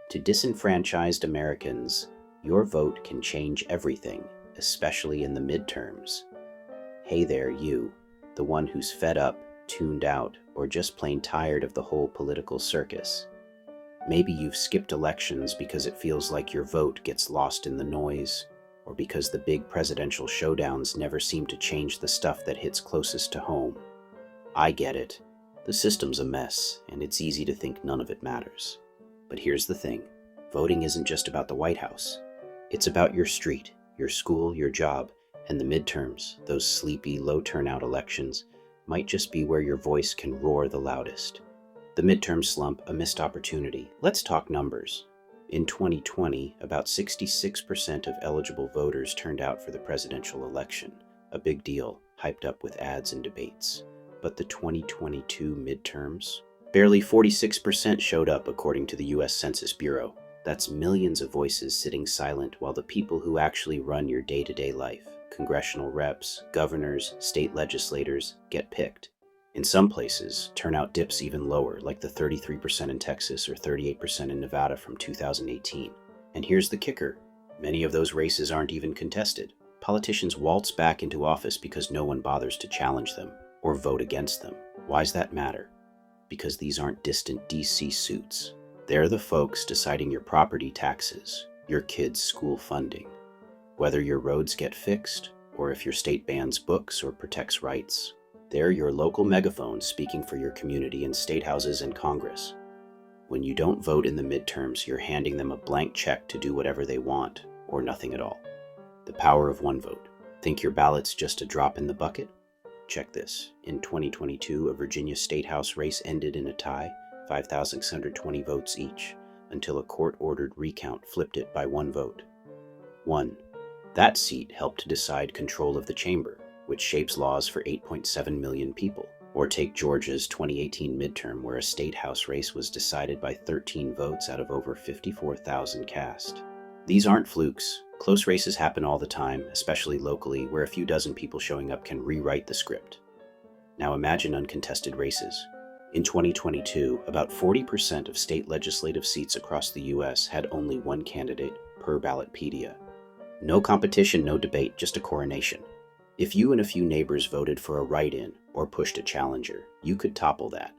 To disenfranchised Americans, your vote can change everything, especially in the midterms. Hey there, you, the one who's fed up, tuned out, or just plain tired of the whole political circus. Maybe you've skipped elections because it feels like your vote gets lost in the noise, or because the big presidential showdowns never seem to change the stuff that hits closest to home. I get it. The system's a mess, and it's easy to think none of it matters. But here's the thing. Voting isn't just about the White House. It's about your street, your school, your job, and the midterms, those sleepy, low-turnout elections, might just be where your voice can roar the loudest. The midterm slump, a missed opportunity. Let's talk numbers. In 2020, about 66% of eligible voters turned out for the presidential election. A big deal, hyped up with ads and debates. But the 2022 midterms? Barely 46% showed up, according to the US Census Bureau. That's millions of voices sitting silent while the people who actually run your day-to-day life, congressional reps, governors, state legislators, get picked. In some places, turnout dips even lower, like the 33% in Texas or 38% in Nevada from 2018. And here's the kicker. Many of those races aren't even contested. Politicians waltz back into office because no one bothers to challenge them or vote against them. Why's that matter? Because these aren't distant DC suits. They're the folks deciding your property taxes, your kids' school funding, whether your roads get fixed, or if your state bans books or protects rights. They're your local megaphones speaking for your community in state houses and Congress. When you don't vote in the midterms, you're handing them a blank check to do whatever they want, or nothing at all. The power of one vote. Think your ballot's just a drop in the bucket? Check this. In 2022, a Virginia State House race ended in a tie, 5,620 votes each, until a court-ordered recount flipped it by one vote. 1. That seat helped to decide control of the chamber, which shapes laws for 8.7 million people. Or take Georgia's 2018 midterm, where a state house race was decided by 13 votes out of over 54,000 cast. These aren't flukes. Close races happen all the time, especially locally, where a few dozen people showing up can rewrite the script. Now imagine uncontested races. In 2022, about 40% of state legislative seats across the US had only one candidate per Ballotpedia. No competition, no debate, just a coronation. If you and a few neighbors voted for a write-in or pushed a challenger, you could topple that.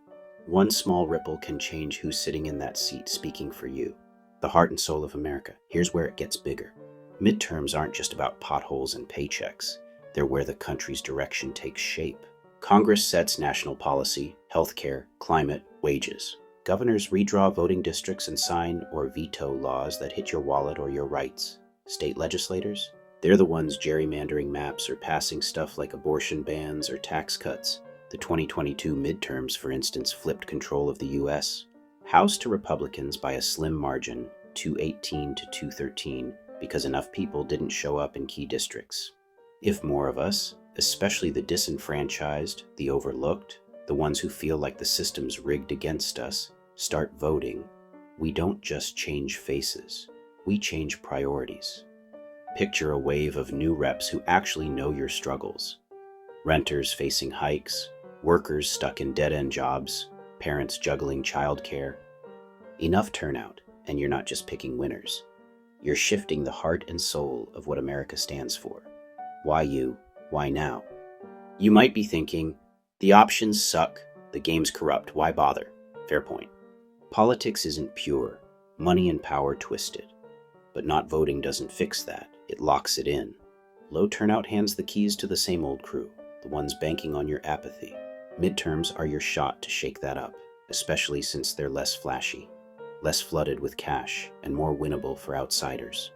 One small ripple can change who's sitting in that seat speaking for you. The heart and soul of America. Here's where it gets bigger. Midterms aren't just about potholes and paychecks. They're where the country's direction takes shape. Congress sets national policy, healthcare, climate, wages. Governors redraw voting districts and sign or veto laws that hit your wallet or your rights. State legislators? They're the ones gerrymandering maps or passing stuff like abortion bans or tax cuts. The 2022 midterms, for instance, flipped control of the U.S. House to Republicans by a slim margin, 218 to 213, because enough people didn't show up in key districts. If more of us, especially the disenfranchised, the overlooked, the ones who feel like the system's rigged against us, start voting, we don't just change faces, we change priorities. Picture a wave of new reps who actually know your struggles. Renters facing hikes, workers stuck in dead-end jobs, parents juggling childcare. Enough turnout, and you're not just picking winners. You're shifting the heart and soul of what America stands for. Why you? Why now? You might be thinking, the options suck, the game's corrupt, why bother? Fair point. Politics isn't pure, money and power twisted. But not voting doesn't fix that. It locks it in. Low turnout hands the keys to the same old crew, the ones banking on your apathy. Midterms are your shot to shake that up, especially since they're less flashy, less flooded with cash, and more winnable for outsiders.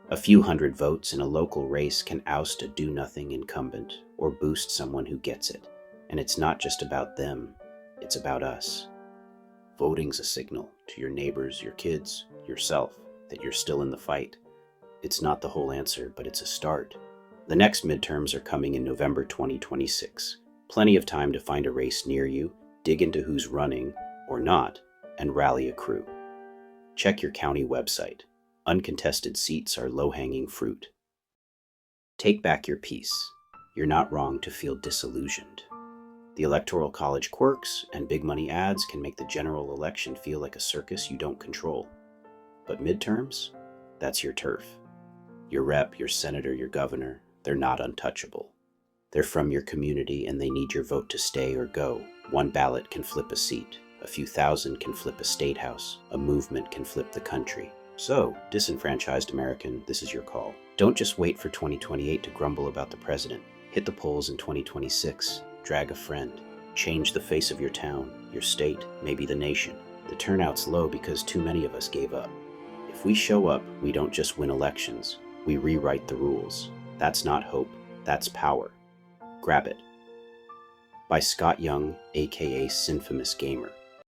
A few hundred votes in a local race can oust a do-nothing incumbent or boost someone who gets it. And it's not just about them, it's about us. Voting's a signal to your neighbors, your kids, yourself, that you're still in the fight. It's not the whole answer, but it's a start. The next midterms are coming in November 2026. Plenty of time to find a race near you, dig into who's running, or not, and rally a crew. Check your county website. Uncontested seats are low-hanging fruit. Take back your peace. You're not wrong to feel disillusioned. The Electoral College quirks and big money ads can make the general election feel like a circus you don't control. But midterms? That's your turf. Your rep, your senator, your governor, they're not untouchable. They're from your community and they need your vote to stay or go. One ballot can flip a seat. A few thousand can flip a state house. A movement can flip the country. So, disenfranchised American, this is your call. Don't just wait for 2028 to grumble about the president. Hit the polls in 2026. Drag a friend. Change the face of your town, your state, maybe the nation. The turnout's low because too many of us gave up. If we show up, we don't just win elections. We rewrite the rules. That's not hope. That's power. Grab it. By Scott Young, aka Sinfamous Gamer.